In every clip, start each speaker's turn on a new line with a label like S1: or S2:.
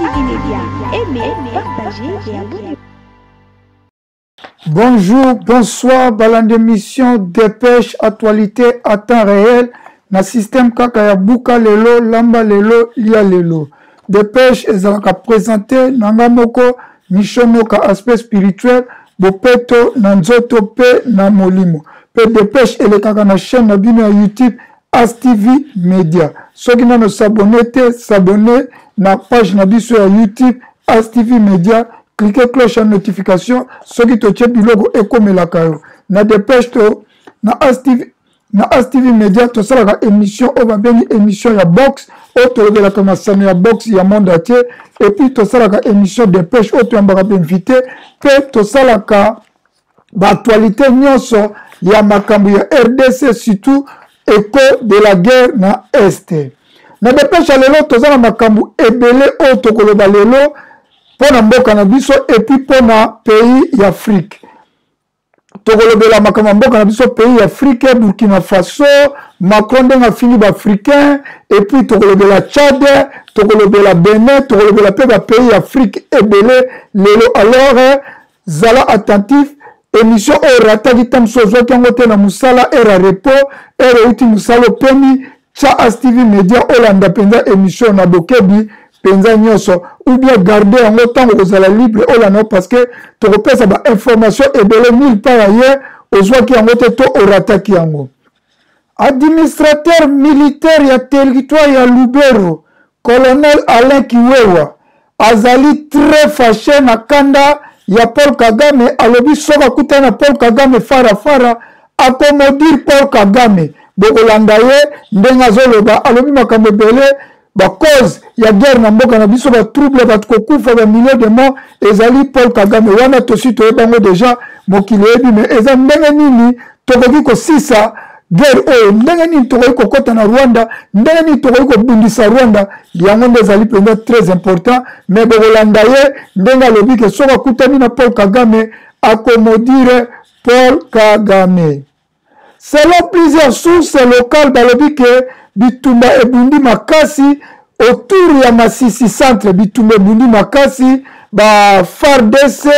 S1: ASTV Média. Aimez, partagez et abonnez-vous.
S2: Bonjour, bonsoir, dans l'émission Dépêche Actualité à temps réel. Na système kaka ya buka lelo, lamba lelo, lia lelo. Dépêche ezalaka présenté nanga moko mishonoka aspect spirituel, bopeto na nzoto pe na molimo. Pe dépêche elekaka na chaîne na bino ya YouTube ASTV Media. Soki nano s'abonner na page na biso ya YouTube ASTV Media. Cliquez cloche à notification, ce qui te tient du logo ekomelaka yo. Na dépêche to na ASTV Media to sala émission on va bien émission ya box auto de la masano ya box ya monde entier et puis to sala émission dépêche auto ambaka invité pe to sala ba actualité nyonso ya makambo ya RDC surtout écho de la guerre na est. Na dépêche lelo to sala makambo ebele auto koloba lelo pour na mboka na biso et puis pour na pays d'Afrique. Tokolobela makama mboka na biso pays d'Afrique, Burkina Faso, Macron denga fini ba africain et puis tokolobela Tchad, tokolobela Bénin, tokolobela pe ba pays d'Afrique ebele lelo alors zala attentif émission o rataki tam sozo kango te na musala era repo era uti musalo peni cha ASTV Media Olanda penza émission na bokebi penza nyonso ou bien garder en autant que la libre olano parce que tu repères ba information et belé nulle part ailleurs aux voix qui en ont to orataki yango administrateur militaire ya territoire ya Lubero colonel Alain Kiwewa azali très fâché na kanda ya Paul Kagame alobi soka kutana Paul Kagame fara accommodire Paul Kagame bokolanda ye ndenga zoloba alobi makambo belé ba cause ya guerre na mboka na biso ba trouble ba kokufa ba millions de morts ezali Paul Kagame wana tosi to yebango déjà mokili ebi mais eza ndenge nini tokoki ko sisa guerre oyo ndenge nini tokoki kokota na Rwanda ndenge nini tokoki kobundisa Rwanda yango nde ezali penza très important mais bokolanda ye ndenge alobi ke soka kutani na Paul Kagame accommodire Paul Kagame. Selon plusieurs sources locales balobi ke bitumba ebundi makasi autour ya Masisi centre bitumba ebundi makasi ba FARDC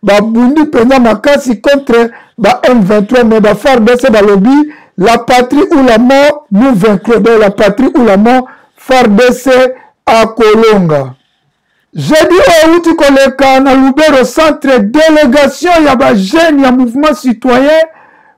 S2: ba bundi penza makasi contre ba M23 mais ba FARDC balobi la patrie ou la mort nous vaincrons donc la patrie ou la mort FARDC à Kolonga. Jeudi outi koleka na Lubero centre délégation ya ba jeune ya mouvement citoyen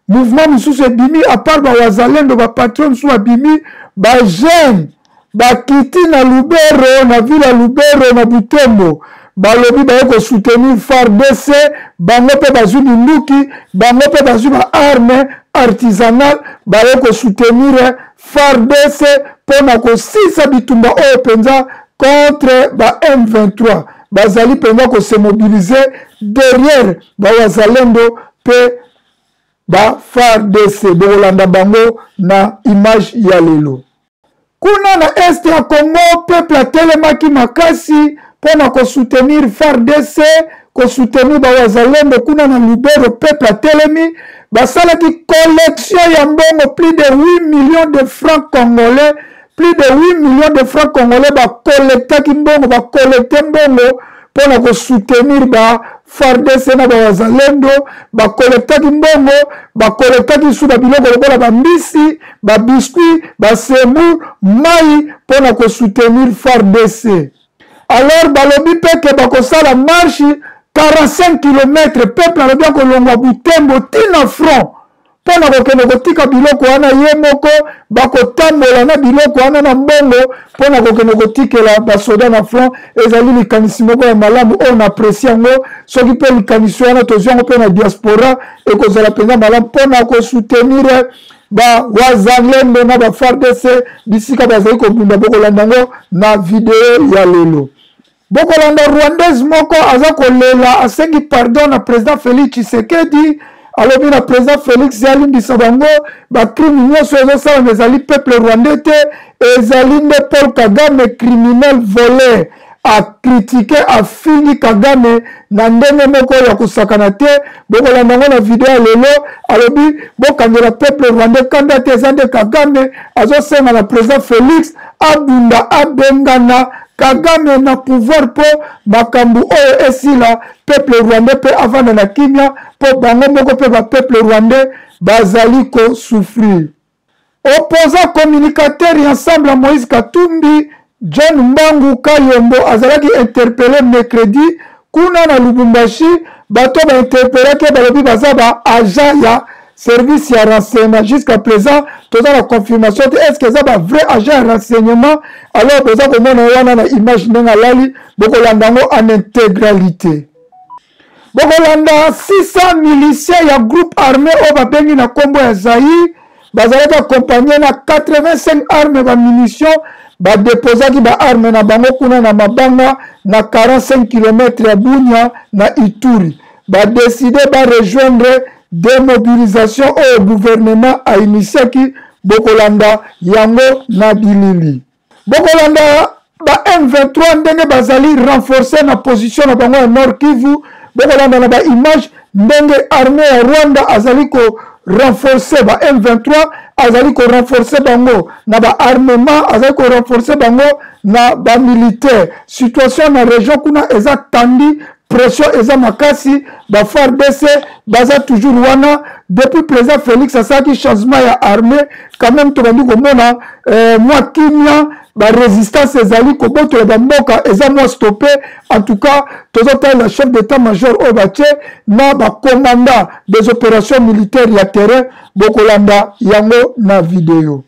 S2: mouvement mususu bimi à part ba wazalendo ba patron mususu bimi ba jeune ba kiti na Lubero na ville Lubero na Butembo balobi ba ko soutenir FARDC bango pe bazuni nduki bango pe bazuni arme artisanale ba ko soutenir FARDC pona ko sisa bitumba o penza contre ba M23 bazali penza ko se mobiliser derrière ba wazalendo pe ba FARDC bolanda bango na image ya lelo. Kuna na este ya Congo peuple atelemaki makasi pona ko soutenir FARDC ko soutenir ba wazalendo kuna na Lubero peuple atelemi basalaki collection ya mbongo plus de 8 millions de francs congolais plus de 8 millions de francs congolais ba collectaki mbongo ba collecte mbongo pona ko soutenir ba FARDC na ba wazalendo ba collectaki mbongo ba collectaki su ba biloko lokola ba mbisi ba biscuit ba semu mai pona ko soutenir FARDC. Alors balobi peke ba ko sala marche 45 km peuple alobi ko longwa Butembo tina front pona ko kende ko tika biloko wana ye moko ba ko tambola na biloko wana na mbongo pona ko kende ko tikela ba soda na front ezali likanisi moko ya malamu on apprécie yango soki pe likanisi wana tozongo pe na diaspora e ko zala penza malamu pona ko soutenir ba wazalendo na ba FARDC bisika bazali ko bunda bokolanda ngo na video ya lelo. Bokolanda rwandaise moko aza kolela asengi pardon na président Félix Tshisekedi alobi na président Félix alimbisa bango bacrime nyonso ezosala ezali peuple rwandais te ezali nde Paul Kagame criminel voleur a critiqué afingi Kagame na ndenge moko ya kusakana te bokolanda ngo na video ya lelo alobi bokangela peuple rwandais kanda te eza nde Kagame azosenga na président Félix abunda abengana Kagame na pouvoir po makambu oyo esila peuple rwandais pe avant na kimia po bango moko pe ba peuple rwandais bazali ko souffrir. Opposant communicateur ensemble à Moïse Katumbi, John Mbangu Kayombo azalaki interpellé mercredi kuna na Lubumbashi bato ba interpellé ke balobi bazaba agent ya service ya renseignement. Jusqu'à présent, tout la confirmation de est-ce que ça va vrai agent renseignement, alors besoin que mon na image n'enga lali bokolandango en intégralité. Bokolanda 600 miliciens ya groupe armé au babengi na kombo ya Zaïre, bazalaka accompagné na 85 armes ba munitions, ba déposaki ba armes na bango kuna na mabanga na 45 km ya Bunia na Ituri. Ba décider ba rejoindre démobilisation au gouvernement a initié qui bokolanda yango na bilili. Bokolanda ba M23 ndenge bazali renforcer na position na bango ya Nord Kivu. Bokolanda na ba image ndenge armée ya Rwanda azali ko renforcer ba M23 azali ko renforcer bango na ba armement azali ko renforcer bango na ba militaire. Situation na région kuna eza tandi pression eza makasi ba FARDC baza toujours wana depuis président Félix Asaki changement ya armée quand même to bandi ko mona moi kimia ba résistance ezali ko boto ba mboka eza moi stoppé en tout cas tozota la chef d'état-major Obache na ba commandant des opérations militaires ya terrain bokolanda yango na vidéo.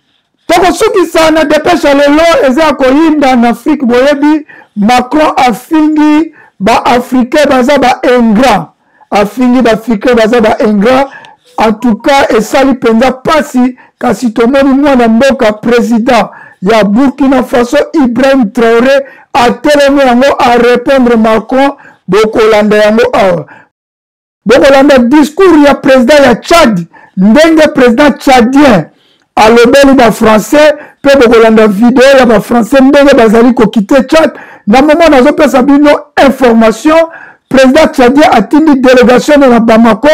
S2: Toko suki sana dépêche lelo eza ko yinda en Afrique boyebi Macron afingi ba africain baza ba ingrat afingi ba africain baza ba ingrat en tout cas esali penza pasi kasi tomoni mwana mboka président ya Burkina Faso Ibrahim Traoré a telemi yango a répondre Macron bokolanda yango awa bokolanda discours ya président ya Tchad ndenge président tchadien alobeli ba français pe bokolanda vidéo ya ba français ndenge bazali ko quitter Tchad na moment nazo pesa bino information président tchadien atindi délégation na Bamako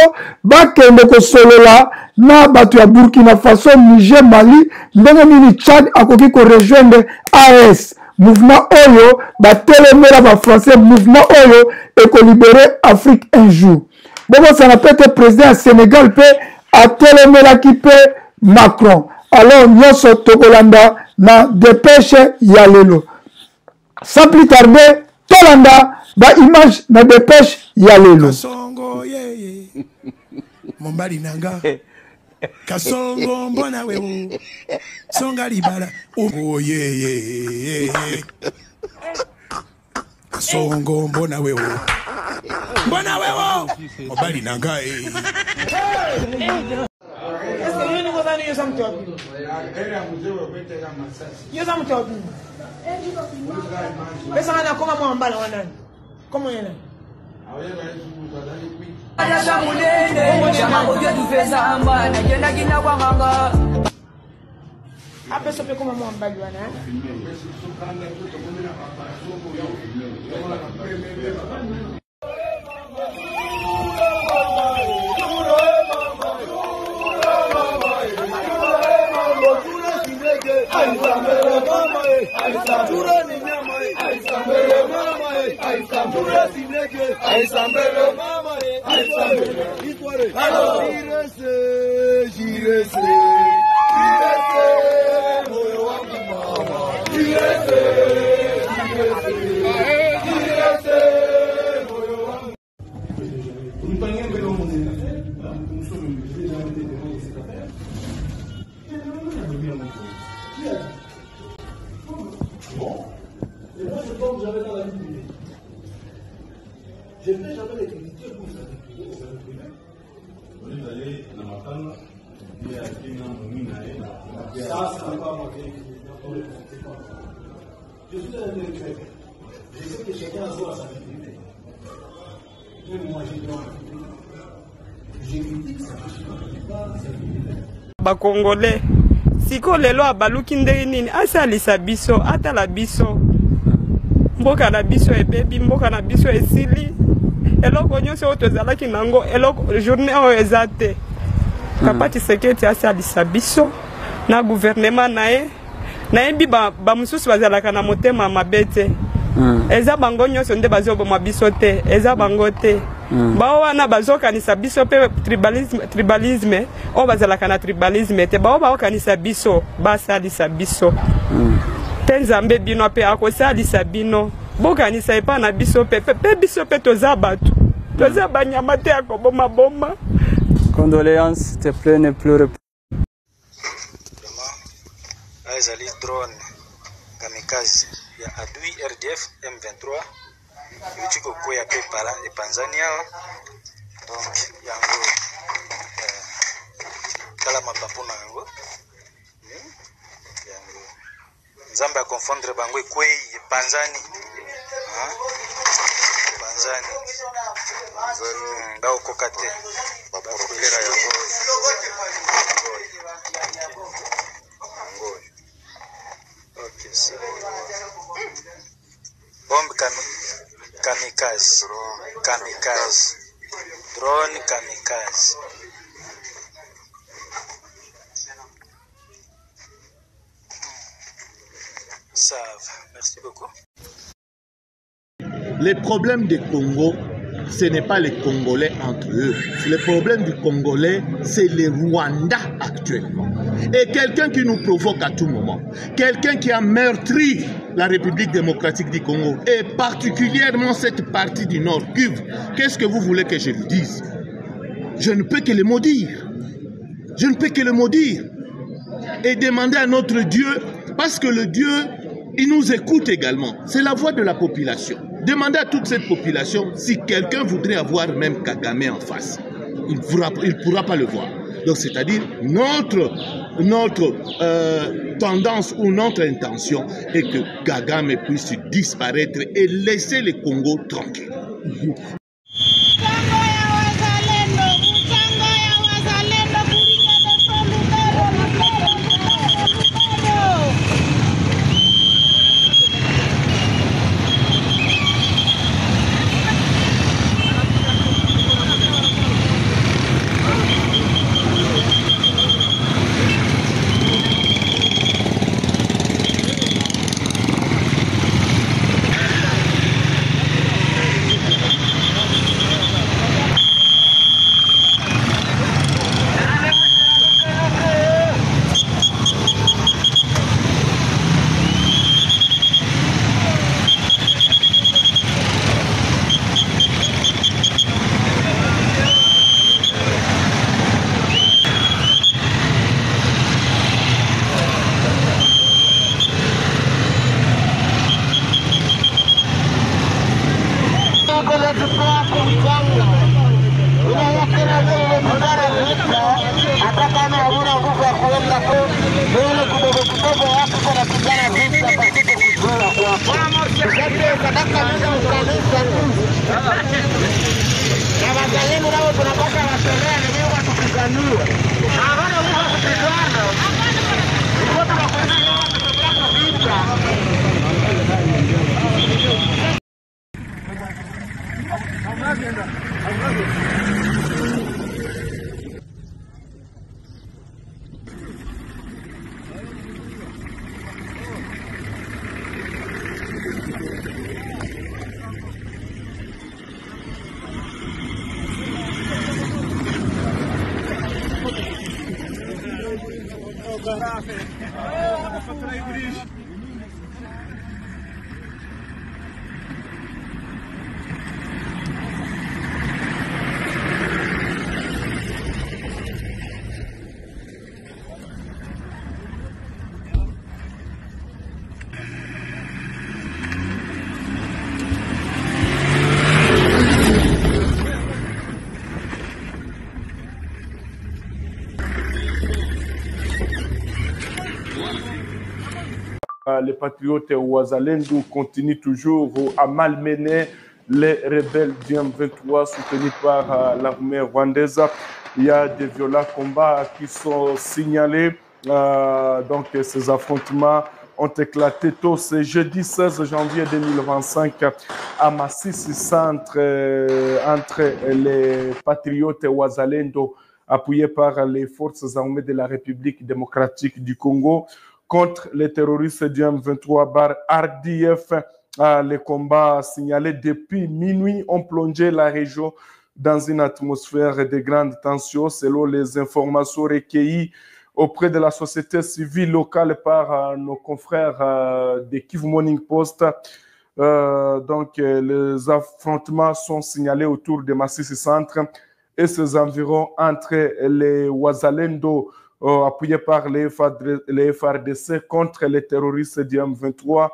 S2: bakende ko solola na bato ya Burkina Faso Niger Mali ndenge nini Tchad akoki ko rejoindre AS mouvement oyo batelemela ba français mouvement oyo et ko libérer Afrique un jour. Bon ça n'a pas été président à Sénégal pe atelemela ki pe Macron. Alors nyonso tokolanda na dépêche ya lelo. Sans plus tarder, tolanda ba image na dépêche ya lelo.
S3: Kasongo ye Mombali nanga Kasongo mbona wewe Songa libala oh ye Kasongo mbona wewe Mombali nanga
S4: Bakongolais siko lelo abaluki ndenge nini asalisa biso atala biso mboka na biso ebebi mboka na biso esili eloko nyonso oyo tozalaki nango eloko journée oyo eza te Kapati Seketi asalisa biso na gouvernement na ye nayebi bamosusu bazalaka na motema mabe te eza bango nyonso nde bazoboma biso te eza bango te bao wana bazokanisa biso mpe tribalisme oyo bazalaka na tribalisme te bao baokanisa biso basalisa biso mpe nzambe bino mpe akosalisa bino bokanisa epa na biso mpe biso mpe toza bato toza banyama te ya kobomaboma.
S5: Condoléances, s'il te plaît, ne pleure pas.
S6: Ezali drone kamikaze ya adui RDF M23 yuti kokwea pe pala epanzania donc yango kala mapapu na yango nzambe a confondre bango ekwei epanzani epanzani baokoka te baprokera yango bombe kamikaze drone kamikaze. Ça va, merci beaucoup.
S7: Les problèmes du Congo, ce n'est pas les Congolais entre eux. Le problème du Congolais, c'est le Rwanda actuellement. Et quelqu'un qui nous provoque à tout moment, quelqu'un qui a meurtri la République démocratique du Congo, et particulièrement cette partie du Nord Kivu, qu'est-ce que vous voulez que je vous dise? Je ne peux que le maudire. Je ne peux que le maudire. Et demander à notre Dieu, parce que le Dieu, il nous écoute également. C'est la voix de la population. Demandez à toute cette population si quelqu'un voudrait avoir même Kagame en face. Il ne pourra pas le voir. Donc, c'est-à-dire, notre tendance ou notre intention est que Kagame puisse disparaître et laisser le Congo tranquille.
S8: Les patriotes Wazalendo continuent toujours à malmener les rebelles du M23 soutenus par l'armée rwandaise. Il y a des violents combats qui sont signalés. Donc ces affrontements ont éclaté tôt ce jeudi 16 janvier 2025 à Massissi entre les patriotes Wazalendo appuyés par les forces armées de la République démocratique du Congo contre les terroristes du M23 par RDF. Les combats signalés depuis minuit ont plongé la région dans une atmosphère de grande tension, selon les informations recueillies auprès de la société civile locale par nos confrères de Kivu Morning Post. Donc, les affrontements sont signalés autour de Massissi Centre et ses environs entre les Wazalendo, appuyés par les FARDC, contre les terroristes du M23,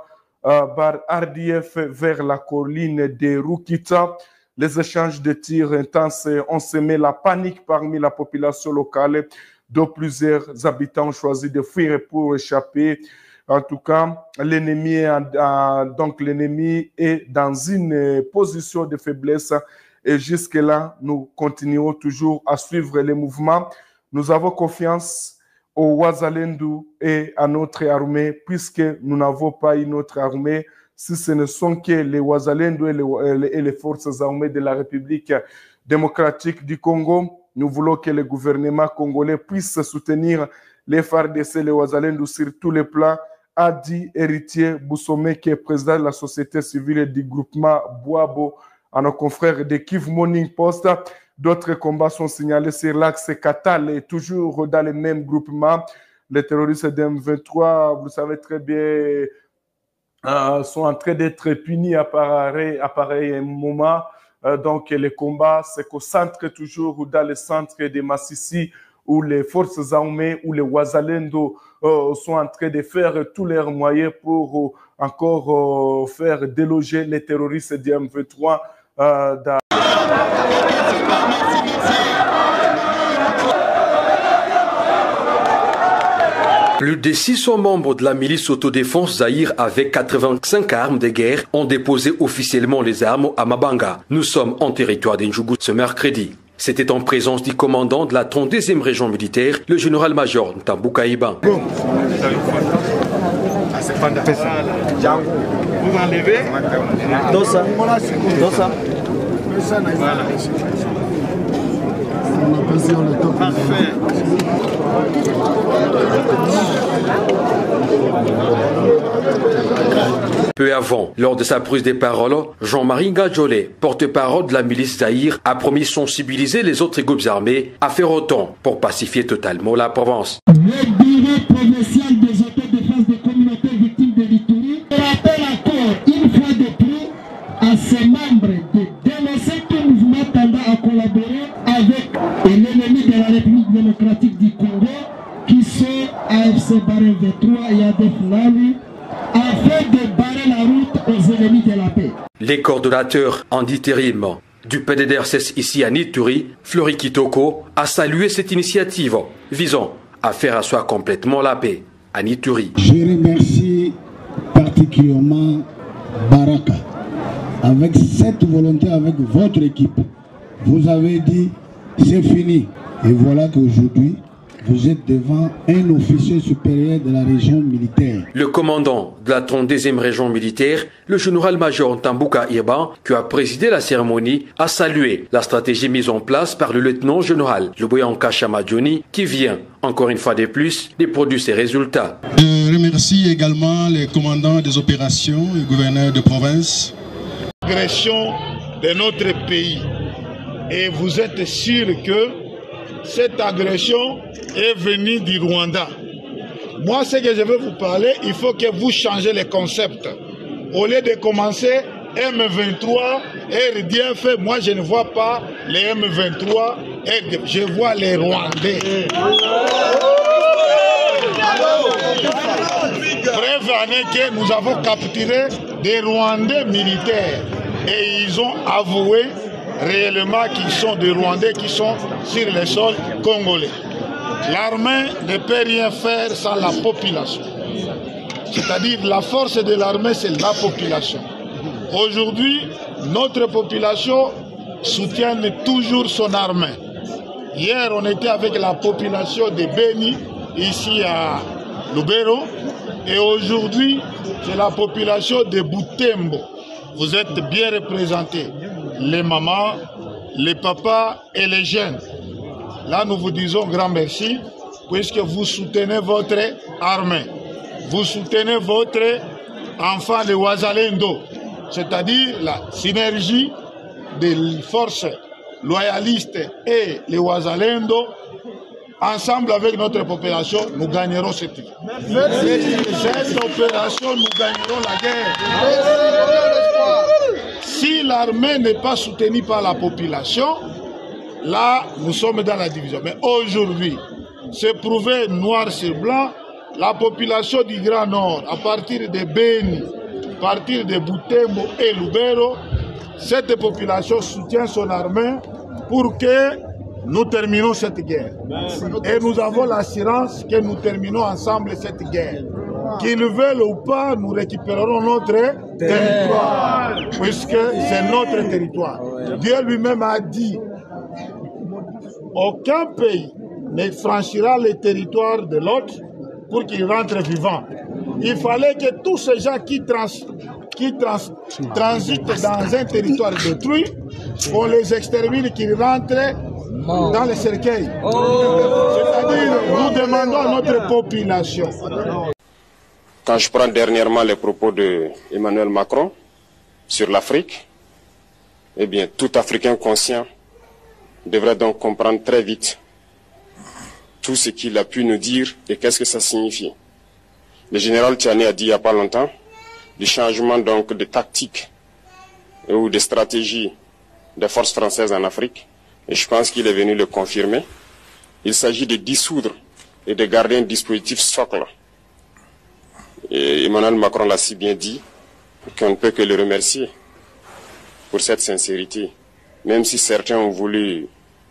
S8: par RDF vers la colline de Rukita. Les échanges de tirs intenses ont semé la panique parmi la population locale, dont plusieurs habitants ont choisi de fuir pour échapper. En tout cas, l'ennemi est dans une position de faiblesse et jusque-là, nous continuons toujours à suivre les mouvements. Nous avons confiance au Wazalendo et à notre armée, puisque nous n'avons pas une autre armée. Si ce ne sont que les Wazalendo et les forces armées de la République démocratique du Congo, nous voulons que le gouvernement congolais puisse soutenir les FARDC et les Wazalendo sur tous les plans, a dit Héritier Boussomé, qui est président de la société civile et du groupement Boabo, à nos confrères de Kivu Morning Post. D'autres combats sont signalés sur l'axe Katal et toujours dans les mêmes groupements. Les terroristes d'M23, vous savez très bien, sont en train d'être punis à pareil moment. Donc les combats se concentrent toujours dans le centre de Massissi, où les forces armées, où les Wazalendo sont en train de faire tous leurs moyens pour encore faire déloger les terroristes du M23
S9: Plus de 600 membres de la milice autodéfense Zaïre avec 85 armes de guerre ont déposé officiellement les armes à Mabanga. Nous sommes en territoire d'Ndjougou ce mercredi. C'était en présence du commandant de la 32e région militaire, le général-major Ntambuka Iban.
S6: Vous enlevez
S5: Dosa.
S6: Voilà. Parfait.
S9: Peu avant, lors de sa prise de parole, Jean-Marie Ngadjolé, porte-parole de la milice Zaïre, a promis de sensibiliser les autres groupes armés à faire autant pour pacifier totalement la province.
S10: Le bureau provincial des autodéfenses des communautés victimes de l'Ituri rappelle encore une fois de plus à ses membres de dénoncer tout mouvement tendant à collaborer avec l'ennemi de la République démocratique du Congo, qui sont AFC Barré V3 et ADF Nalu, afin de barrer la route aux ennemis de la paix.
S9: Les coordonnateurs en intérim du PDDRCS ici à Ituri, Flori Kitoko, a salué cette initiative visant à faire asseoir complètement la paix à Ituri.
S10: Je remercie particulièrement Baraka. Avec cette volonté, avec votre équipe, vous avez dit c'est fini. Et voilà qu'aujourd'hui, vous êtes devant un officier supérieur de la région militaire.
S9: Le commandant de la 32e région militaire, le général-major Ntambuka Iban, qui a présidé la cérémonie, a salué la stratégie mise en place par le lieutenant-général Luboyanka Chamadjoni, qui vient, encore une fois de plus, de produire ses résultats.
S11: Je remercie également les commandants des opérations et gouverneurs de province.
S7: L'agression de notre pays. Et vous êtes sûr que cette agression est venue du Rwanda. Moi, ce que je veux vous parler, il faut que vous changez les concepts. Au lieu de commencer M23, RDF, moi je ne vois pas les M23, RDF, je vois les Rwandais. Bref, année que nous avons capturé des Rwandais militaires et ils ont avoué réellement qu'ils sont des Rwandais qui sont sur le sol congolais. L'armée ne peut rien faire sans la population. C'est-à-dire la force de l'armée, c'est la population. Aujourd'hui, notre population soutient toujours son armée. Hier, on était avec la population de Beni, ici à Lubero, et aujourd'hui, c'est la population de Butembo. Vous êtes bien représentés, les mamans, les papas et les jeunes. Là, nous vous disons grand merci, puisque vous soutenez votre armée.
S12: vous soutenez votre enfant de Ouazalendo, c'est-à-dire la synergie des forces loyalistes et les Ouazalendo. Ensemble avec notre population, nous gagnerons cette guerre. Cette opération, nous gagnerons la guerre. Si l'armée n'est pas soutenue par la population, là, nous sommes dans la division. Mais aujourd'hui, c'est prouvé noir sur blanc, la population du Grand Nord, à partir de Beni, à partir de Butembo et Lubero, cette population soutient son armée pour que nous terminons cette guerre. Et nous avons l'assurance que nous terminons ensemble cette guerre. Qu'ils veulent ou pas, nous récupérerons notre territoire, puisque c'est notre territoire. Dieu lui-même a dit, aucun pays ne franchira le territoire de l'autre pour qu'il rentre vivant. Il fallait que tous ces gens qui transitent dans un territoire détruit, on les extermine, qu'ils rentrent dans les cercueils. C'est-à-dire, nous demandons à notre population.
S13: Quand je prends dernièrement les propos d'Emmanuel Macron sur l'Afrique, eh bien, tout Africain conscient devrait donc comprendre très vite tout ce qu'il a pu nous dire et qu'est-ce que ça signifie. Le général Tchani a dit il n'y a pas longtemps du changement donc de tactique ou de stratégie des forces françaises en Afrique. Et je pense qu'il est venu le confirmer. Il s'agit de dissoudre et de garder un dispositif socle. Et Emmanuel Macron l'a si bien dit qu'on ne peut que le remercier pour cette sincérité. Même si certains ont voulu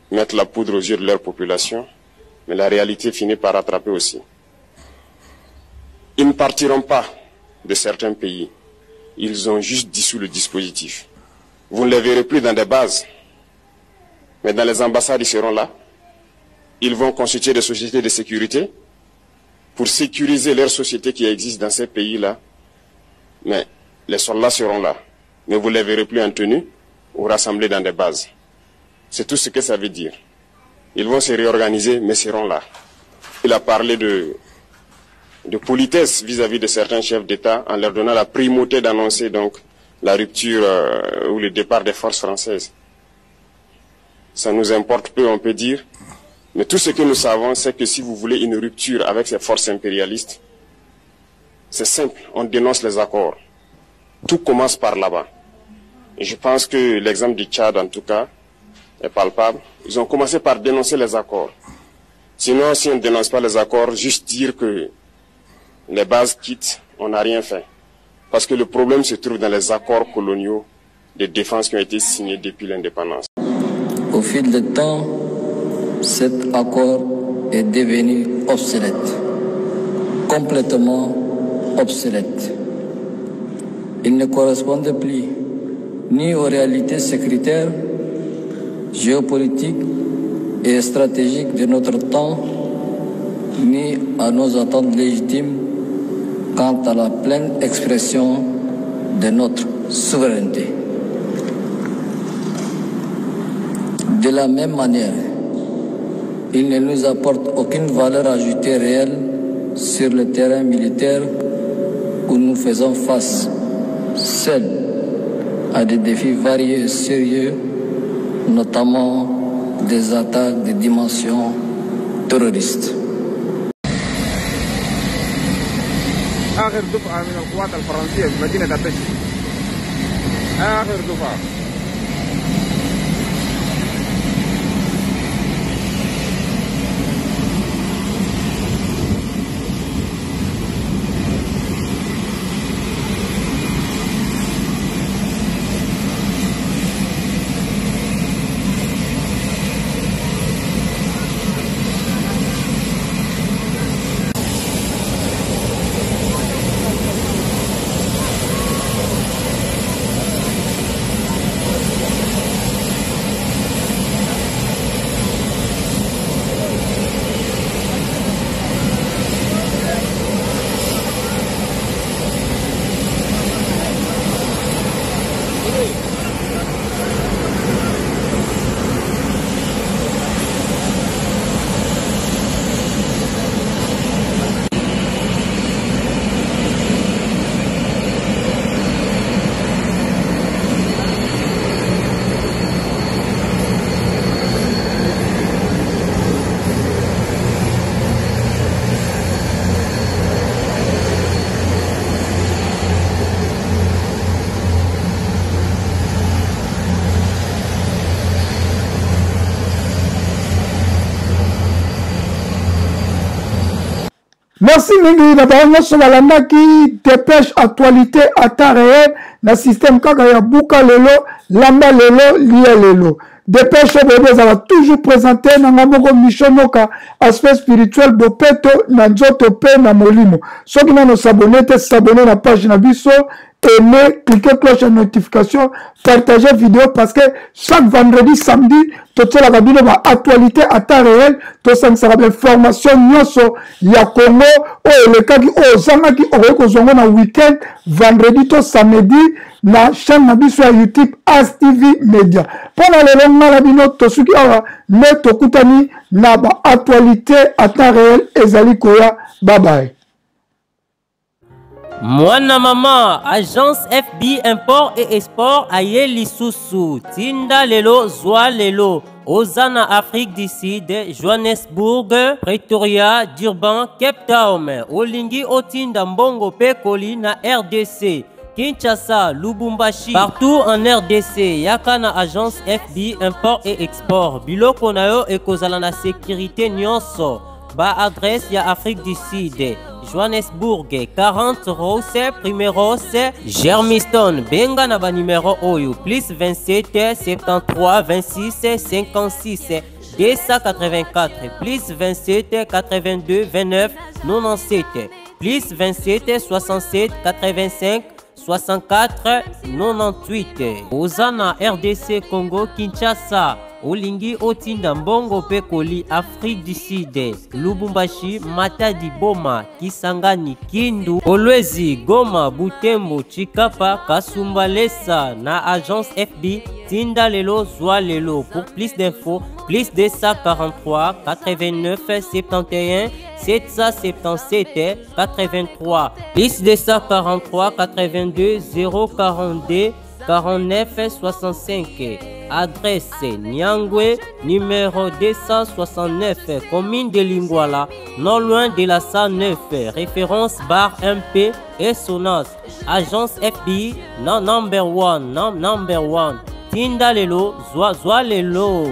S13: mettre la poudre aux yeux de leur population, mais la réalité finit par rattraper aussi. Ils ne partiront pas de certains pays. Ils ont juste dissous le dispositif. Vous ne les verrez plus dans des bases. Mais dans les ambassades, ils seront là. Ils vont constituer des sociétés de sécurité pour sécuriser leurs sociétés qui existent dans ces pays-là. Mais les soldats seront là. Mais vous ne les verrez plus en tenue ou rassemblés dans des bases. C'est tout ce que ça veut dire. Ils vont se réorganiser, mais seront là. Il a parlé de politesse vis-à-vis de certains chefs d'État en leur donnant la primauté d'annoncer donc la rupture ou le départ des forces françaises. Ça nous importe peu, on peut dire. Mais tout ce que nous savons, c'est que si vous voulez une rupture avec ces forces impérialistes, c'est simple, on dénonce les accords. Tout commence par là-bas. Et je pense que l'exemple du Tchad, en tout cas, est palpable. Ils ont commencé par dénoncer les accords. Sinon, si on ne dénonce pas les accords, juste dire que les bases quittent, on n'a rien fait. Parce que le problème se trouve dans les accords coloniaux de défense qui ont été signés depuis l'indépendance.
S14: Au fil du temps, cet accord est devenu obsolète, complètement obsolète. Il ne correspondait plus ni aux réalités sécuritaires, géopolitiques et stratégiques de notre temps, ni à nos attentes légitimes quant à la pleine expression de notre souveraineté. De la même manière, il ne nous apporte aucune valeur ajoutée réelle sur le terrain militaire où nous faisons face seuls à des défis variés et sérieux, notamment des attaques de dimension terroriste.
S15: آخر دفعة من القوات الفرنسية في مدينة أبش. آخر دفعة.
S2: Merci mingi na bango so balanda ki dépêche actualité à temps réel na système kaka ya buka lelo lamba lelo lia lelo. Dépêche bébé ça va toujours présenter na ngamoko mishonoka aspect spirituel bopeto na nzoto pe na molimo. Soki na no s'abonner na page na biso, aimer, cliquer cloche de notification, partager vidéo parce que chaque vendredi, samedi, tout la cabine va actualité à temps réel, tout ça sera des formations nyoso ya Congo, le cas qui zanga qui aurait kozongo na week-end, vendredi to samedi na chaîne na biso ya YouTube As TV Media. Pendant le long na bino to suki awa ne to kutani na ba actualité à temps réel ezali koya. Bye bye.
S16: Mwana mama, agence FB import et export aye lisusu. Tinda lelo, zwa lelo. Ozana Afrique du Sud, Johannesburg, Pretoria, Durban, Cape Town. Olingi otinda mbongo pekoli na RDC. Kinshasa, Lubumbashi, partout en RDC. Yakana agence FB import et export. Biloko na yo ekozala na sécurité nyonso. Ba adresse ya Afrique du Sud. Johannesburg 40 Rose, Primeros, Germiston, Benga na ba numéro Oyo, plus 27 73 26 56 284, plus 27 82 29 97, plus 27 67 85 64 98. Ozana RDC Congo Kinshasa. Olingi otinda mbongo pekoli Afrique du Sud, Lubumbashi, Matadi, Boma, Kisangani, Kindu, Olwezi, Goma, Butembo, Chikapa, Kasumbalesa, na agence FB, Tinda lelo, zwa lelo. Pour plus d'infos, plus 243 89 71 777 83, plus 243 82 042 49 65. Adresse Nyangwe, numéro 269, commune de Lingwala, non loin de la 109, référence bar MP et Sonas. Agence FBI, non number one. Tinda lelo, zwa lelo.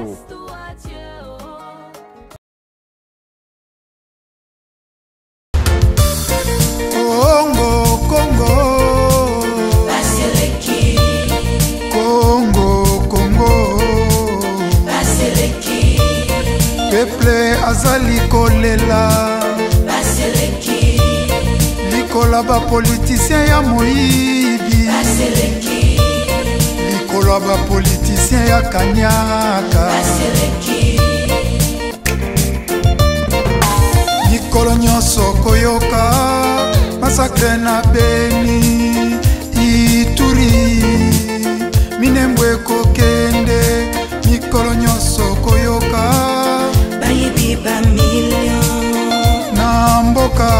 S2: Azali kolela
S17: Baseleki
S2: likola ba politicien ya moyibi
S17: Baseleki
S2: likola ba politicien ya kanyaka
S17: Baseleki
S2: likolo nyonso koyoka masakre na Beni Ituri Minembwe kokende mikolo nyonso koyoka
S17: Ba million
S2: Namboka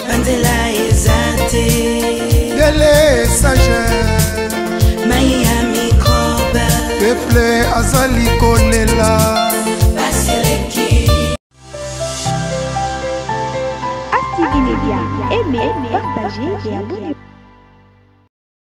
S17: Banzela ezate
S2: Dele sage
S17: Maya microbe
S2: Peuple azali kolela
S17: Baseleki
S1: As TV Media, aimez, partagez et abonnez-vous.